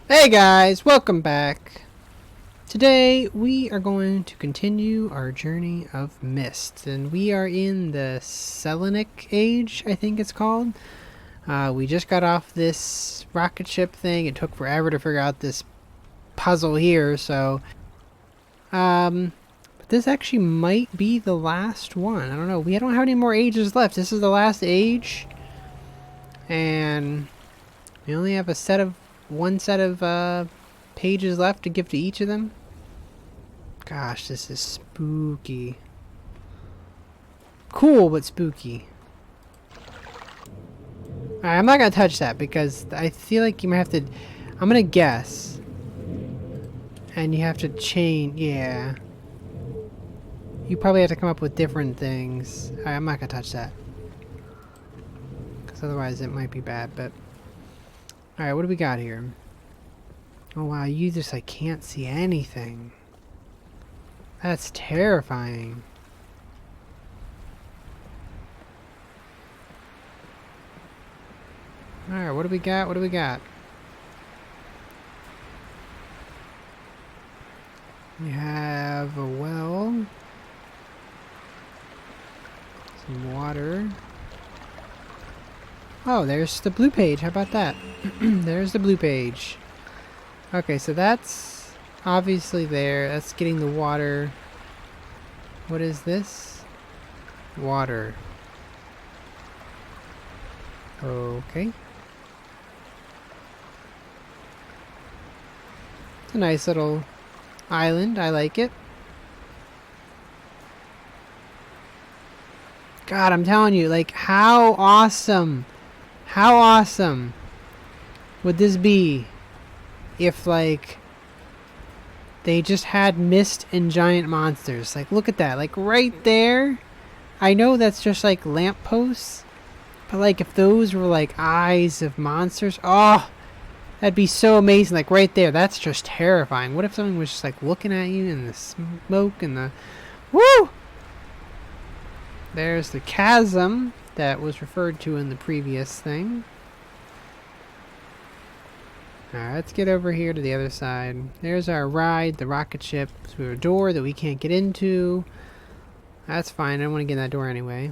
Hey guys, welcome back. Today we are going to continue our journey of Myst, and we are in the Selenic Age, I think it's called. We just got off this rocket ship thing. It took forever to figure out this puzzle here, so but this actually might be the last one. I don't know. We don't have any more ages left. This is the last age, and we only have one set of pages left to give to each of them. Gosh, this is spooky. Cool, but spooky. Alright, I'm not gonna touch that because I feel like you might have to... I'm gonna guess. And you have to change... Yeah. You probably have to come up with different things. Alright, I'm not gonna touch that. Because otherwise it might be bad, but... Alright, what do we got here? Oh wow, you just like can't see anything. That's terrifying. Alright, what do we got? What do we got? We have a well. Some water. Oh, there's the blue page. How about that? There's the blue page. Okay, so that's obviously there. That's getting the water. What is this? Water. Okay. It's a nice little island. I like it. God, I'm telling you, like, how awesome would this be if, like, they just had Myst and giant monsters? Like, look at that. Like, right there. I know that's just, like, lampposts. But, like, if those were, like, eyes of monsters. Oh, that'd be so amazing. Like, right there. That's just terrifying. What if something was just, like, looking at you and the smoke and the... Woo! There's the chasm that was referred to in the previous thing. Alright, let's get over here to the other side. There's our ride, the rocket ship, through a door that we can't get into. That's fine, I don't want to get in that door anyway.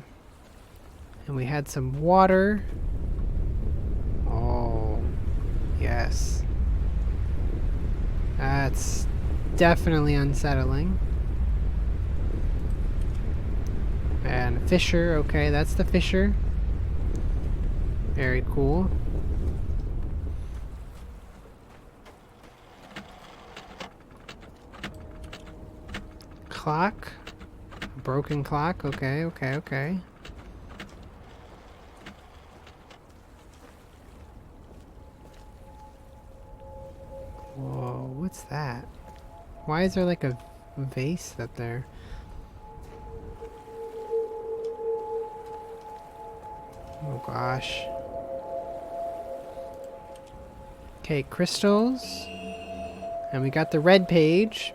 And we had some water. Oh, yes. That's definitely unsettling. And Fisher, okay, that's the Fisher. Very cool. Clock. A broken clock, okay. Whoa, what's that? Why is there like a vase up there? Oh gosh. Okay, crystals. And we got the red page.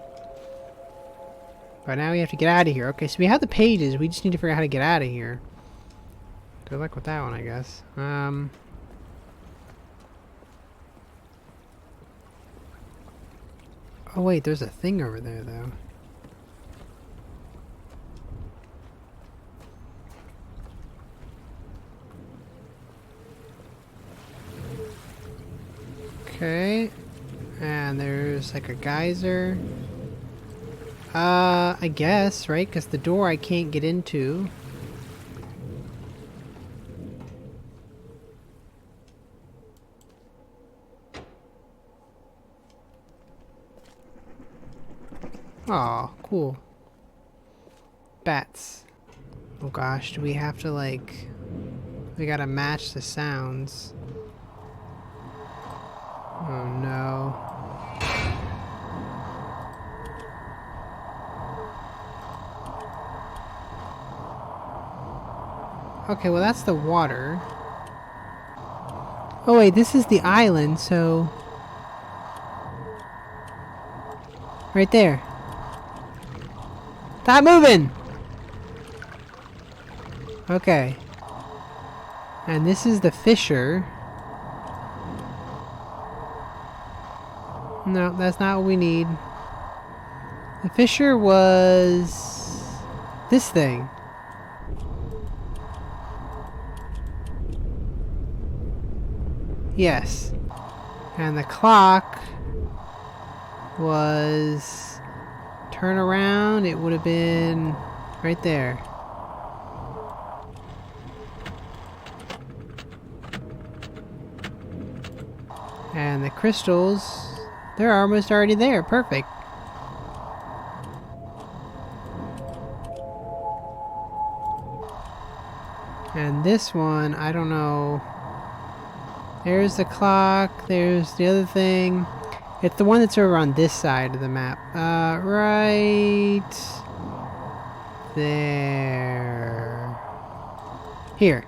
But now we have to get out of here. Okay, so we have the pages. We just need to figure out how to get out of here. Good luck with that one, I guess. Oh wait, there's a thing over there, though. Okay. And there's like a geyser. I guess, right? Because the door I can't get into. Oh, cool. Bats. Oh gosh, do we have to like... We gotta match the sounds. Oh no. Okay, well that's the water. Oh wait, this is the island, so... Right there. Stop moving! Okay. And this is the Fisher. No, that's not what we need. The fissure was this thing. Yes. And the clock was turn around, it would have been right there. And the crystals, they're almost already there. Perfect. And this one, I don't know. There's the clock. There's the other thing. It's the one that's over on this side of the map. Right there. Here.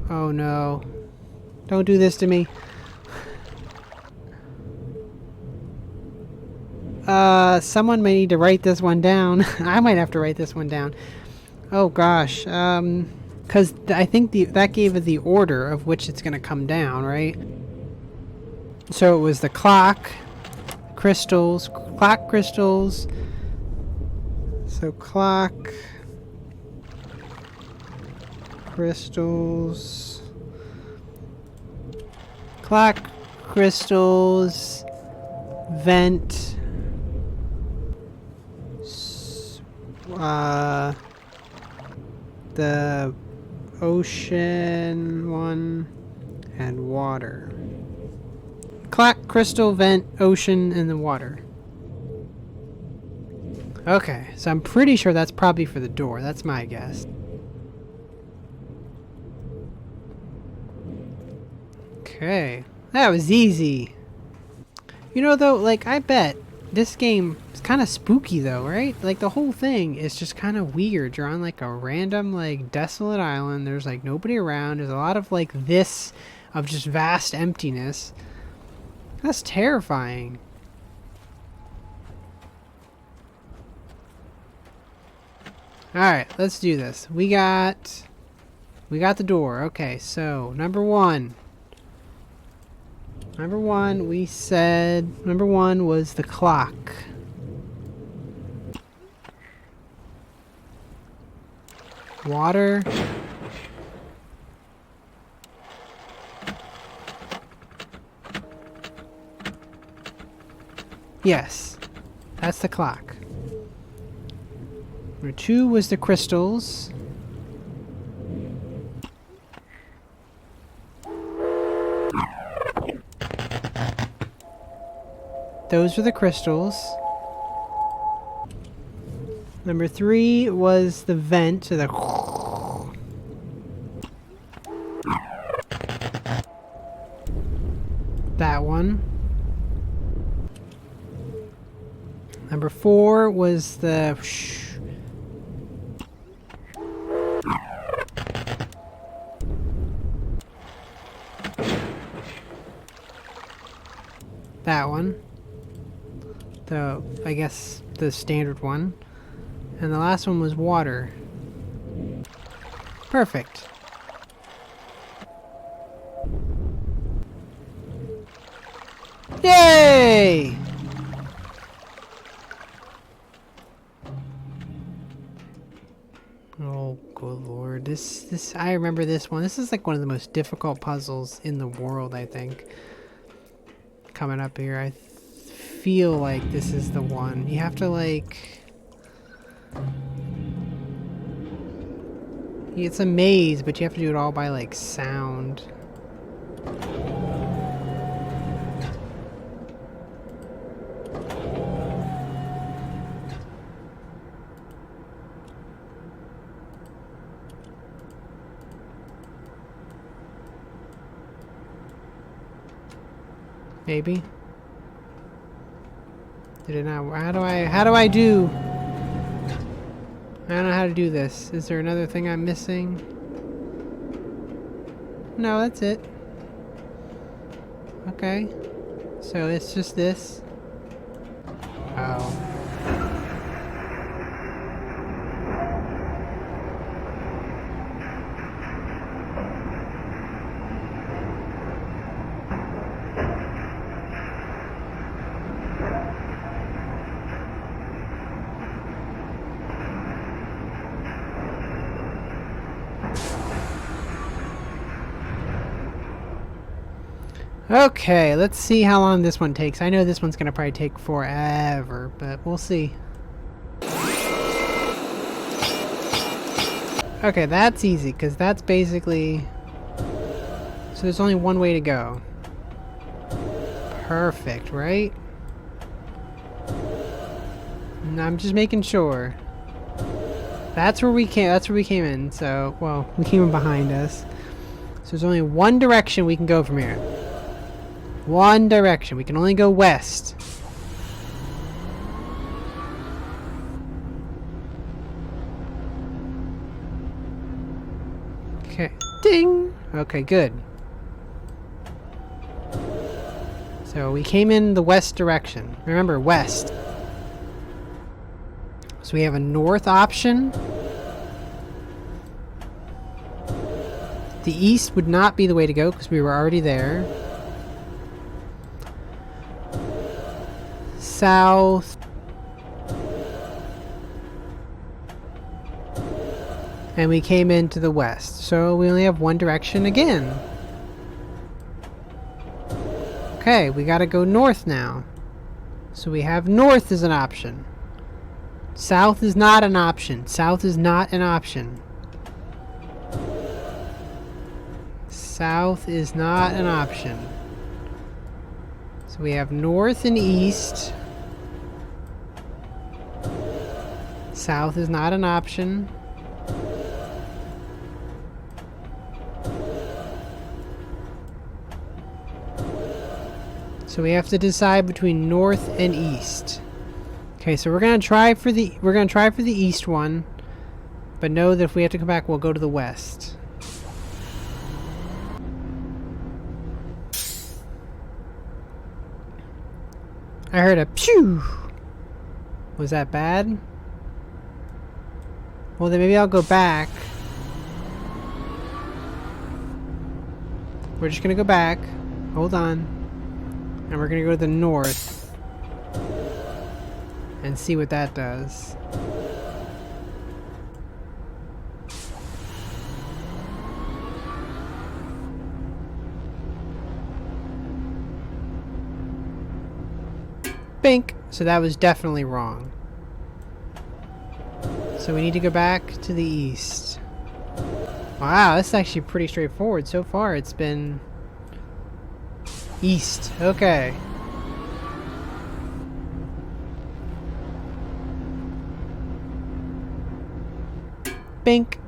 Oh no. Don't do this to me. Someone may need to write this one down. I might have to write this one down. Oh gosh. Because I think that gave it the order of which it's gonna come down, right? So it was the clock, crystals, clock crystals. So clock, crystals, clock, crystals, vent, the ocean one, and water. Clock, crystal, vent, ocean, and the water. Okay, so I'm pretty sure that's probably for the door. That's my guess. Okay, that was easy. You know though, like I bet this game is kind of spooky though, right? Like the whole thing is just kind of weird. You're on like a random like desolate island. There's like nobody around. There's a lot of like this of just vast emptiness. That's terrifying. Alright, let's do this. We got the door. Okay, so number one, we said number one was the clock. Water. Yes, that's the clock. Number two was the crystals. Those were the crystals. Number three was the vent, so the that one. Number four was the that one. I guess the standard one. And the last one was water. Perfect. Yay! Oh, good lord. This I remember this one. This is like one of the most difficult puzzles in the world, I think. Coming up here, I feel like this is the one. You have to like... It's a maze, but you have to do it all by like sound. Maybe. Did it not? How do I do? I don't know how to do this. Is there another thing I'm missing? No, that's it. Okay. So it's just this. Oh. Okay, let's see how long this one takes. I know this one's gonna probably take forever, but we'll see. Okay, that's easy, because that's basically... So there's only one way to go. Perfect, right? And I'm just making sure. That's where we came in, so... Well, we came in behind us. So there's only one direction we can go from here. One direction. We can only go west. Okay. Ding! Okay, good. So we came in the west direction. Remember, west. So we have a north option. The east would not be the way to go because we were already there. South. And we came into the west. So we only have one direction again. Okay, we gotta go north now. So we have north as an option. South is not an option. South is not an option. South is not an option. So we have north and east. South is not an option. So we have to decide between north and east. Okay, so we're gonna try for the east one, but know that if we have to come back, we'll go to the west. I heard a pew. Was that bad? Well, then maybe I'll go back. We're just gonna go back. Hold on. And we're gonna go to the north. And see what that does. Bink! So that was definitely wrong. So we need to go back to the east. Wow, this is actually pretty straightforward. So far it's been... east. Okay. Bink.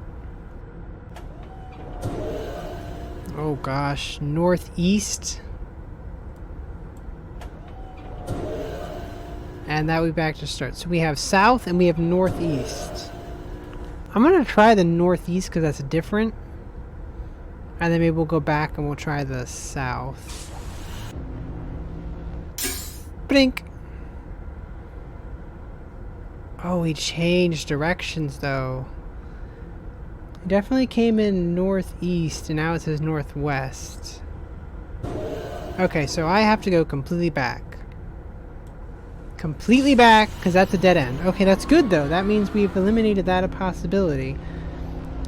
Oh gosh, northeast. And that would be back to start. So we have south and we have northeast. I'm gonna try the northeast because that's different. And then maybe we'll go back and we'll try the south. Blink. Oh, we changed directions though. It definitely came in northeast and now it says northwest. Okay, so I have to go completely back. Completely back, because that's a dead end. Okay, that's good though. That means we've eliminated that a possibility.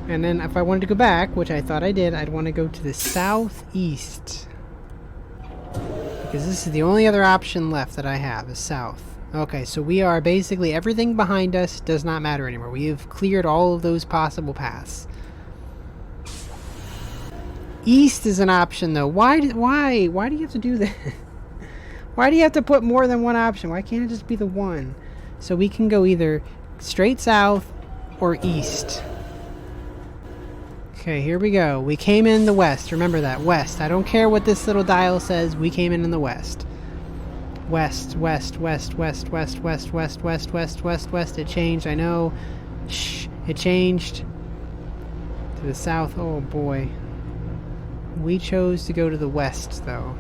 And then if I wanted to go back, which I thought I did, I'd want to go to the southeast. Because this is the only other option left that I have, is south. Okay, so we are basically, everything behind us does not matter anymore. We have cleared all of those possible paths. East is an option though. Why do you have to do that? Why do you have to put more than one option? Why can't it just be the one? So we can go either straight south or east. Okay, here we go. We came in the west. Remember that. West. I don't care what this little dial says. We came in the west. West, west, west, west, west, west, west, west, west, west, west. It changed. I know. Shh. It changed. To the south. Oh boy. We chose to go to the west though.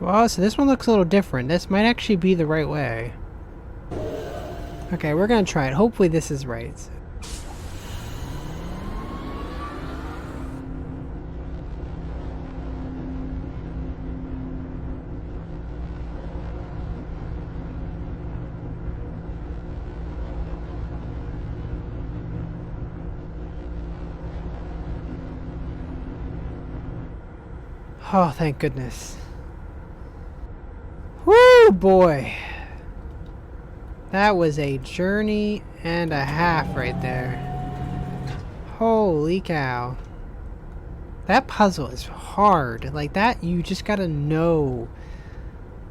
Well, so this one looks a little different. This might actually be the right way. Okay, we're gonna try it. Hopefully this is right. Oh, thank goodness. Woo, boy. That was a journey and a half right there. Holy cow. That puzzle is hard. Like that, you just gotta know.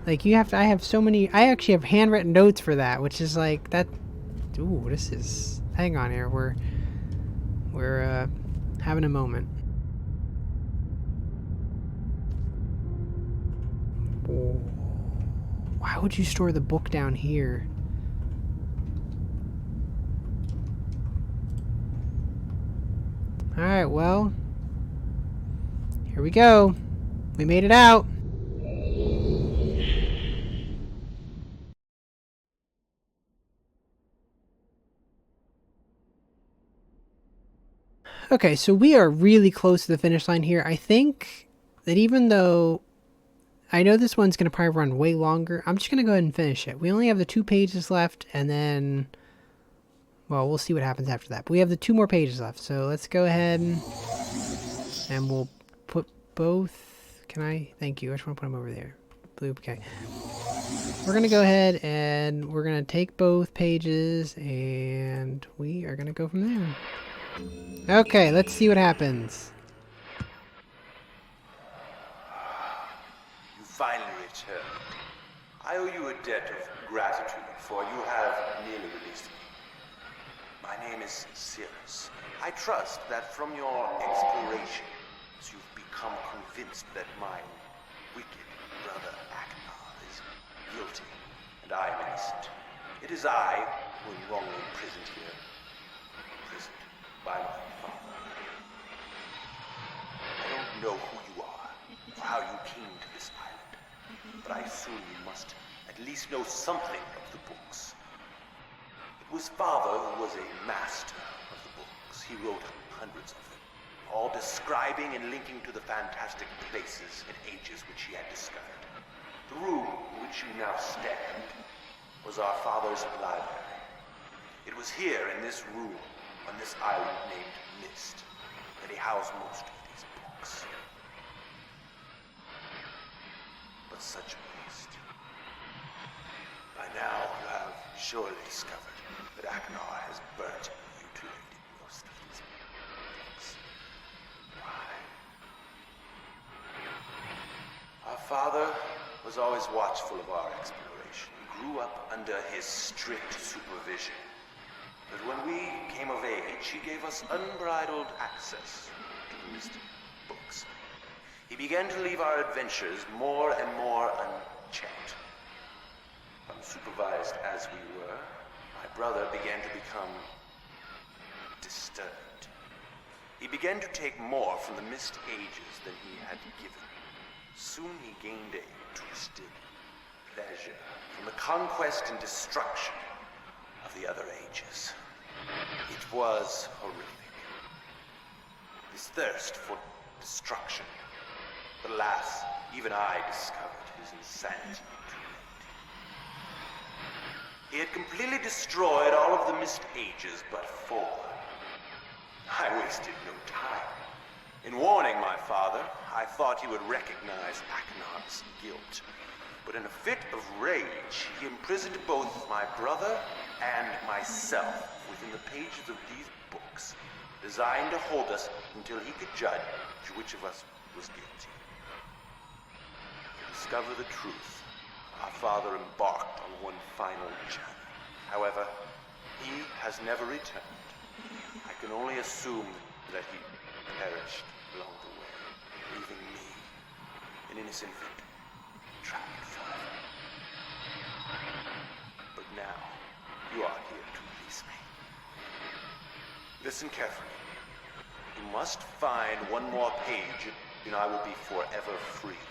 Like you have to, I have so many, I actually have handwritten notes for that, which is like that. Ooh, this is, hang on here. We're having a moment. Whoa. Why would you store the book down here? Alright, well. Here we go. We made it out. Okay, so we are really close to the finish line here. I think that even though I know this one's going to probably run way longer, I'm just going to go ahead and finish it. We only have the 2 pages left, and then, well, we'll see what happens after that. But we have the 2 more pages left, so let's go ahead and we'll put both. Can I? Thank you. I just want to put them over there. Blue, okay. We're going to go ahead and we're going to take both pages, and we are going to go from there. Okay, let's see what happens. You finally returned. I owe you a debt of gratitude, for you have nearly released me. My name is Sirus. I trust that from your explorations, you've become convinced that my wicked brother Akinar is guilty, and I am innocent. It is I who am wrongly imprisoned here. Imprisoned by my father. I don't know who you are, or how you came to this island, but I assume you must at least know something of the books. It was Father who was a master of the books. He wrote hundreds of them, all describing and linking to the fantastic places and ages which he had discovered. The room in which you now stand was our father's library. It was here in this room, on this island named Myst, that he housed most of these books. But such a waste. By now, you have surely discovered that Akinar has burnt and mutilated most of these books. Why? Our father was always watchful of our exploration. We grew up under his strict supervision. But when we came of age, he gave us unbridled access to the Myst books. He began to leave our adventures more and more unchecked. Unsupervised as we were, my brother began to become disturbed. He began to take more from the Myst ages than he had given. Soon he gained a twisted pleasure from the conquest and destruction of the other ages. It was horrific. This thirst for destruction. But alas, even I discovered his insanity too late. He had completely destroyed all of the Myst ages but 4. I wasted no time. In warning my father, I thought he would recognize Akinar's guilt. But in a fit of rage, he imprisoned both my brother and myself within the pages of these books, designed to hold us until he could judge which of us was guilty. To discover the truth, our father embarked on one final journey. However, he has never returned. I can only assume that he perished along the way, leaving me, an innocent victim, trapped forever. But now, you are here to release me. Listen carefully. You must find one more page, and I will be forever free.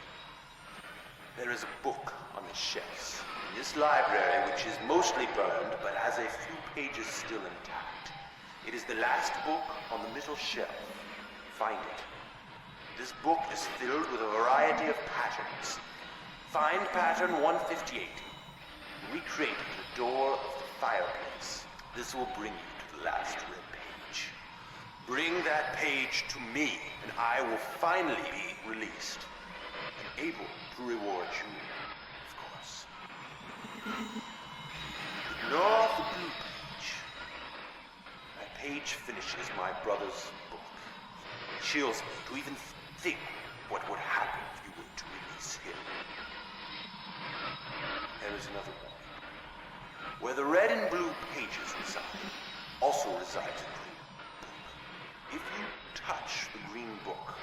There is a book on the shelves in this library, which is mostly burned, but has a few pages still intact. It is the last book on the middle shelf. Find it. This book is filled with a variety of patterns. Find pattern 158. Recreate the door of the fireplace. This will bring you to the last red page. Bring that page to me, and I will finally be released. able to reward you, of course. Ignore the blue page. That page finishes my brother's book. It chills me to even think what would happen if you were to release him. There is another warning. Where the red and blue pages reside, also resides a green book. If you touch the green book,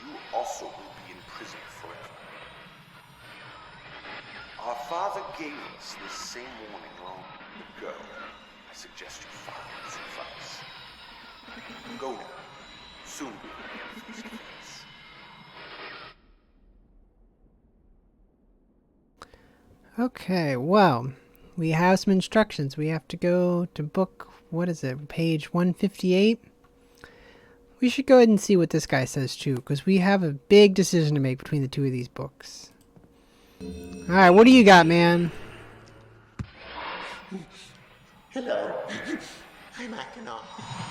you also will be in prison forever. Our father gave us this same warning long ago. I suggest you follow his advice. Go now. Soon we will be face to face. Okay, well, we have some instructions. We have to go to book, what is it, page 158? We should go ahead and see what this guy says too, because we have a big decision to make between the two of these books. Alright, what do you got, man? Hello, I'm Akinar.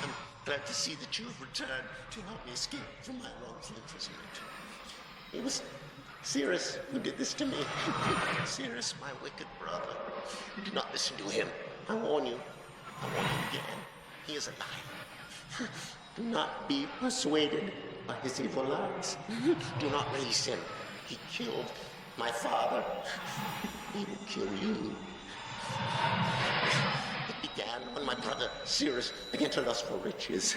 I'm glad to see that you have returned to help me escape from my wrongful imprisonment. It was Sirus who did this to me. Sirus, my wicked brother. Do not listen to him. I warn you. I warn you again. He is alive. Do not be persuaded by his evil lies. Do not release him. He killed my father. He will kill you. It began when my brother Sirus began to lust for riches.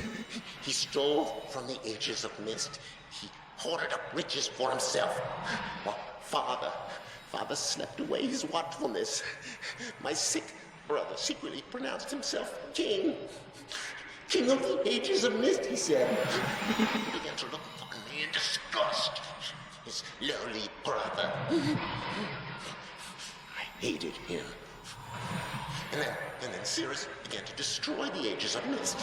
He stole from the ages of Myst. He hoarded up riches for himself. While father slept away his watchfulness. My sick brother secretly pronounced himself king. King of the ages of Myst, he said. He began to look upon me in disgust. His lowly brother. I hated him. And then Sirus began to destroy the ages of Myst.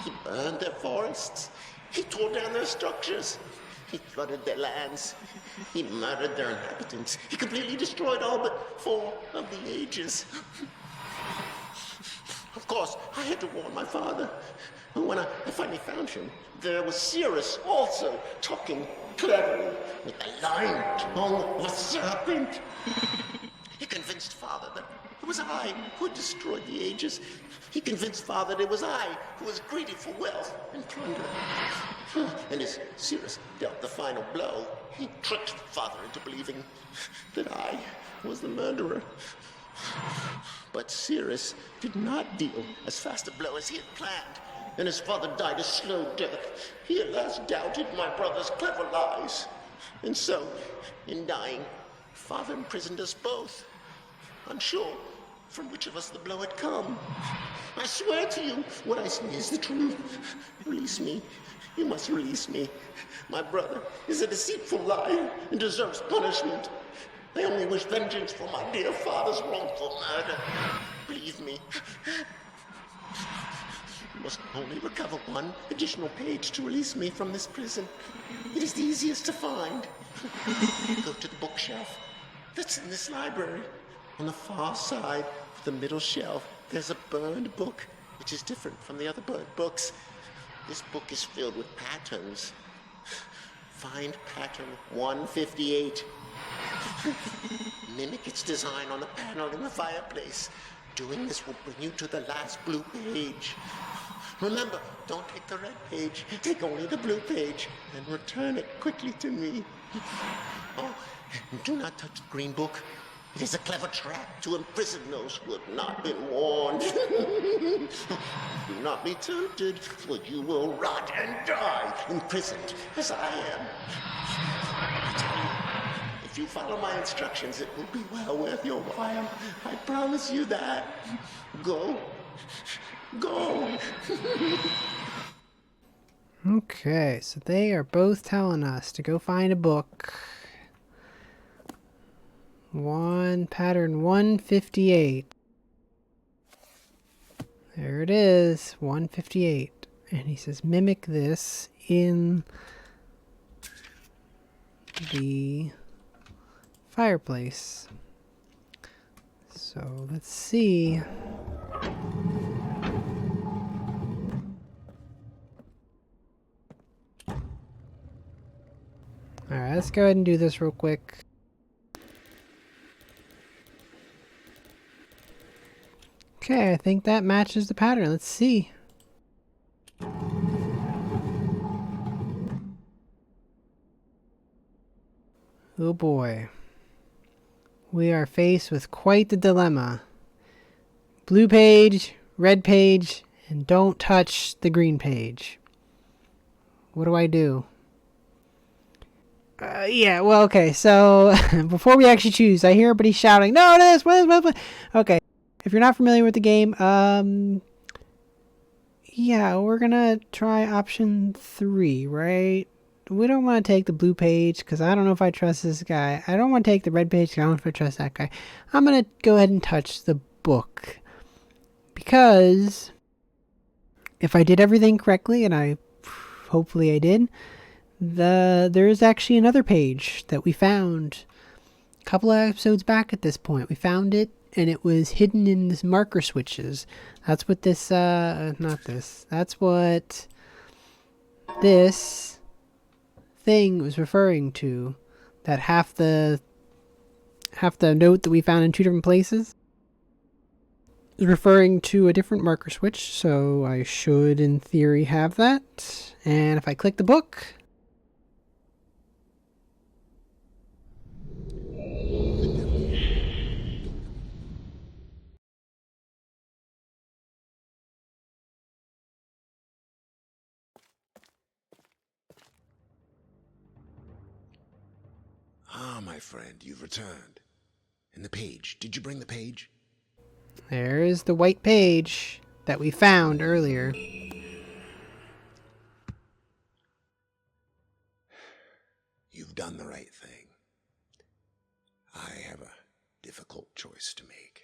He burned their forests. He tore down their structures. He flooded their lands. He murdered their inhabitants. He completely destroyed all but 4 of the ages. Of course, I had to warn my father. And when I finally found him, there was Sirus also talking cleverly with the lying tongue of a serpent. He convinced father that it was I who had destroyed the ages. He convinced father that it was I who was greedy for wealth and plunder. And as Sirus dealt the final blow, he tricked father into believing that I was the murderer. But Sirus did not deal as fast a blow as he had planned, and his father died a slow death. He at last doubted my brother's clever lies. And so, in dying, father imprisoned us both, unsure from which of us the blow had come. I swear to you, what I say is the truth. Release me. You must release me. My brother is a deceitful liar and deserves punishment. I only wish vengeance for my dear father's wrongful murder. Believe me. You must only recover 1 additional page to release me from this prison. It is the easiest to find. Go to the bookshelf that's in this library. On the far side of the middle shelf, there's a burned book, which is different from the other burned books. This book is filled with patterns. Find pattern 158. Mimic its design on the panel in the fireplace. Doing this will bring you to the last blue page. Remember, don't take the red page. Take only the blue page and return it quickly to me. Oh, and do not touch the green book. It is a clever trap to imprison those who have not been warned. Do not be tempted, for you will rot and die, imprisoned as I am. I tell you, if you follow my instructions, it will be well worth your while. I promise you that. Go. Go. Okay, so they are both telling us to go find a book. Pattern 158. There it is, 158. And he says mimic this in the fireplace. So let's see. Alright, let's go ahead and do this real quick. Okay, I think that matches the pattern. Let's see. Oh boy. We are faced with quite the dilemma. Blue page, red page, and don't touch the green page. What do I do? Yeah, well, okay, so before we actually choose, I hear everybody shouting, no, this, what? Okay, if you're not familiar with the game, yeah, we're gonna try option 3, right? We don't want to take the blue page, because I don't know if I trust this guy. I don't want to take the red page, because I don't know if I trust that guy. I'm gonna go ahead and touch the book, because if I did everything correctly, and hopefully I did, there is actually another page that we found a couple of episodes back at this point. We found it, and it was hidden in this marker switches. That's what this, not this. That's what this thing was referring to. That half the note that we found in 2 different places is referring to a different marker switch. So I should, in theory, have that. And if I click the book, Ah, my friend, you've returned. And the page. Did you bring the page? there is the white page that we found earlier. You've done the right thing. I have a difficult choice to make.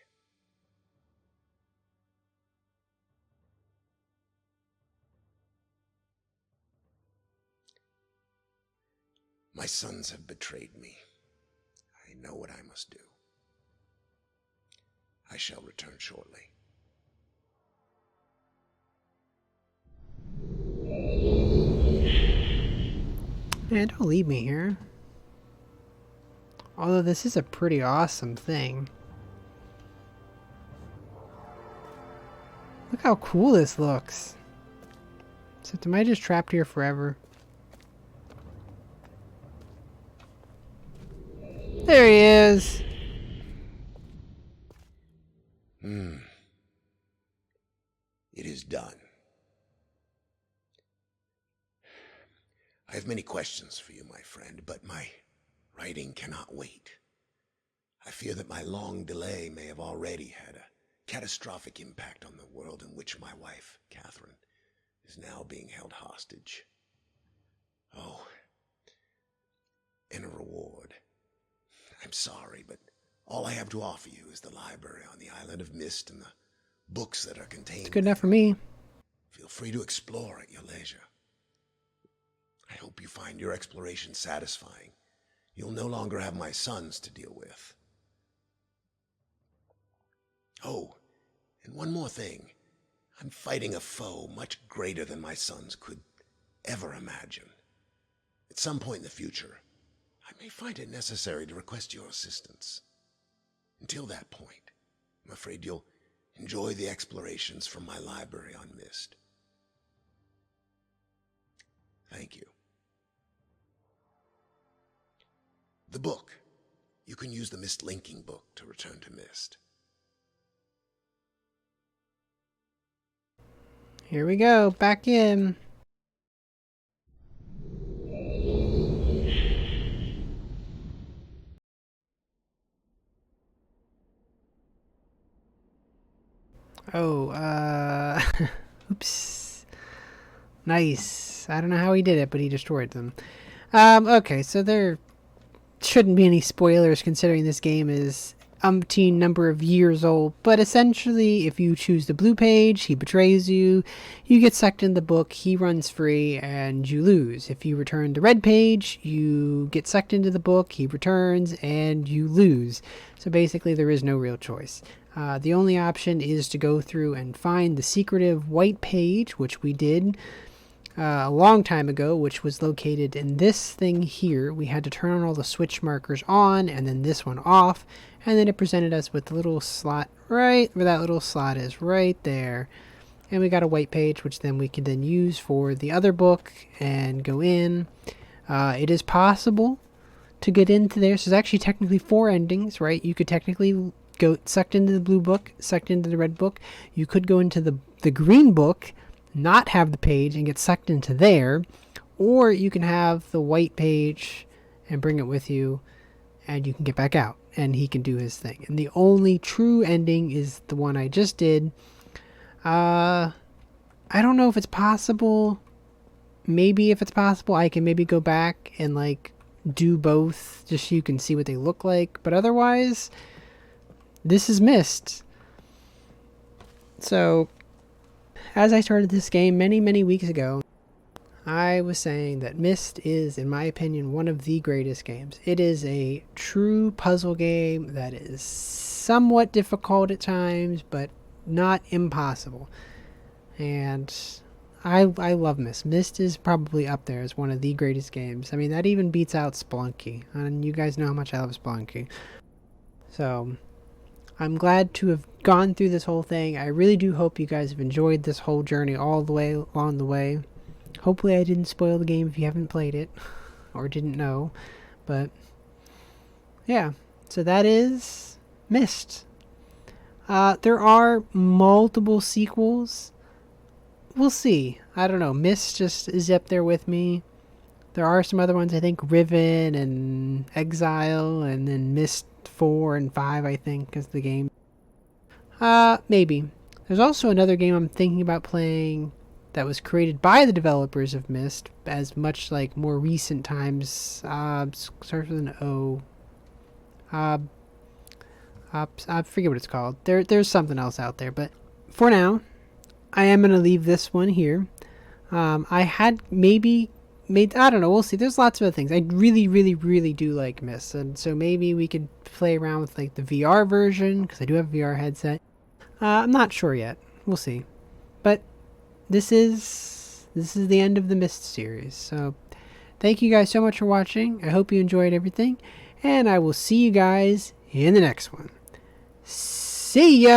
My sons have betrayed me. I know what I must do. I shall return shortly. Man, don't leave me here. Although this is a pretty awesome thing. Look how cool this looks. So am I just trapped here forever? There he is. It is done. I have many questions for you, my friend, but my writing cannot wait. I fear that my long delay may have already had a catastrophic impact on the world in which my wife, Catherine, is now being held hostage. Oh, and a reward. I'm sorry, but all I have to offer you is the library on the island of Myst and the books that are contained. It's good enough for me. Feel free to explore at your leisure. I hope you find your exploration satisfying. You'll no longer have my sons to deal with. Oh, and one more thing. I'm fighting a foe much greater than my sons could ever imagine. At some point in the future, I may find it necessary to request your assistance. Until that point, I'm afraid you'll enjoy the explorations from my library on Myst. Thank you. The book. You can use the Myst linking book to return to Myst. Here we go, back in. Oh, oops. Nice. I don't know how he did it, but he destroyed them. Okay, so there shouldn't be any spoilers considering this game is umpteen number of years old, but essentially if you choose the blue page, he betrays you, you get sucked in the book, he runs free, and you lose. If you return the red page, you get sucked into the book, he returns, and you lose. So basically there is no real choice. The only option is to go through and find the secretive white page, which we did. a long time ago, which was located in this thing here. We had to turn on all the switch markers on and then this one off, and then it presented us with the little slot right where that little slot is, right there. And we got a white page, which then we can then use for the other book and go in. It is possible to get into there. So there's actually technically 4 endings, right? You could technically go sucked into the blue book, sucked into the red book. You could go into the green book, not have the page, and get sucked into there. Or you can have the white page and bring it with you, and you can get back out, and he can do his thing. And the only true ending is the one I just did. I don't know if it's possible. Maybe if it's possible, I can maybe go back and like do both just so you can see what they look like. But otherwise, this is Myst. So, as I started this game many weeks ago, I was saying that Myst is, in my opinion, one of the greatest games. It is a true puzzle game that is somewhat difficult at times, but not impossible. And I love Myst. Myst is probably up there as one of the greatest games. I mean, that even beats out Spelunky, and you guys know how much I love Spelunky. So, I'm glad to have gone through this whole thing. I really do hope you guys have enjoyed this whole journey all the way along the way. Hopefully I didn't spoil the game if you haven't played it or didn't know. But yeah, so that is Myst. There are multiple sequels. We'll see. I don't know. Myst just is up there with me. There are some other ones, I think Riven and Exile, and then Myst 4 and 5, I think, is the game. Maybe. There's also another game I'm thinking about playing that was created by the developers of Myst, as much like more recent times. Starts with an O. I forget what it's called. There's something else out there, but for now, I am going to leave this one here. I had maybe made, I don't know, we'll see. There's lots of other things. I really do like Myst, and so maybe we could play around with like the VR version, because I do have a VR headset. I'm not sure yet. We'll see. But this is the end of the Myst series. So thank you guys so much for watching. I hope you enjoyed everything, and I will see you guys in the next one. See ya!